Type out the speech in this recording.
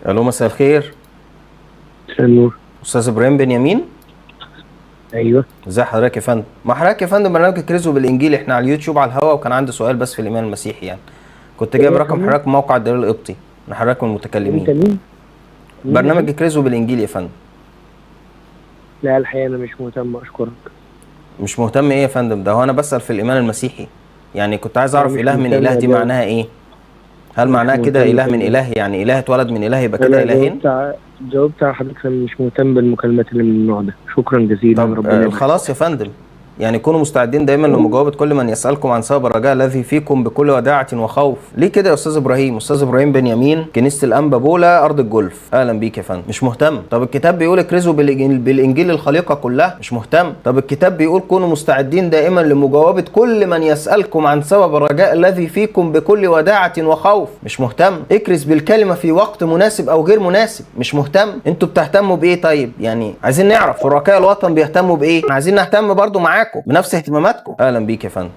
الو، مساء الخير. مساء النور. استاذ ابراهيم بنيامين، ايوه. ازي حضرتك يا فندم؟ مع حضرتك يا فندم برنامج كريزو بالانجيل، احنا على اليوتيوب على الهوا، وكان عندي سؤال بس في الايمان المسيحي يعني. كنت ايه جايب يا رقم فندم؟ حضرتك من موقع الدليل القبطي، من حضرتك من انت المتكلمين. مين يا برنامج فندم؟ كريزو بالانجيل يا فندم. لا الحقيقه انا مش مهتم، اشكرك. مش مهتم ايه يا فندم؟ ده هو انا بسأل في الايمان المسيحي، يعني كنت عايز انا اعرف مش اله من مهتم اله دي اجاوب. معناها ايه؟ هل مش معناها كده مهتم اله من صدقني. اله، يعني اله اتولد من اله يبقى كده انا الهين؟ جاوبت على حضرتك، انا مش مهتم بالمكالمات اللي من النوع ده. شكرا جزيلا، طب ربنا يبارك. خلاص يا فندم، يعني كونوا مستعدين دايما لمجاوبة كل من يسألكم عن سبب الرجاء الذي فيكم بكل وداعة وخوف. ليه كده يا استاذ ابراهيم؟ استاذ ابراهيم بنيامين، كنيسة الانبا بولا، ارض الجولف. اهلا بيك يا فندم. مش مهتم؟ طب الكتاب بيقول اكرزوا بالانجيل الخليقة كلها. مش مهتم؟ طب الكتاب بيقول كونوا مستعدين دائما لمجاوبة كل من يسألكم عن سبب الرجاء الذي فيكم بكل وداعة وخوف. مش مهتم؟ اكرز بالكلمة في وقت مناسب او غير مناسب. مش مهتم؟ انتوا بتهتموا بايه طيب؟ يعني عايزين نعرف شركاء الوطن بيهتموا بايه، عايزين نهتم برضو معاكم بنفس اهتماماتكم. اهلا بيك يا فندم.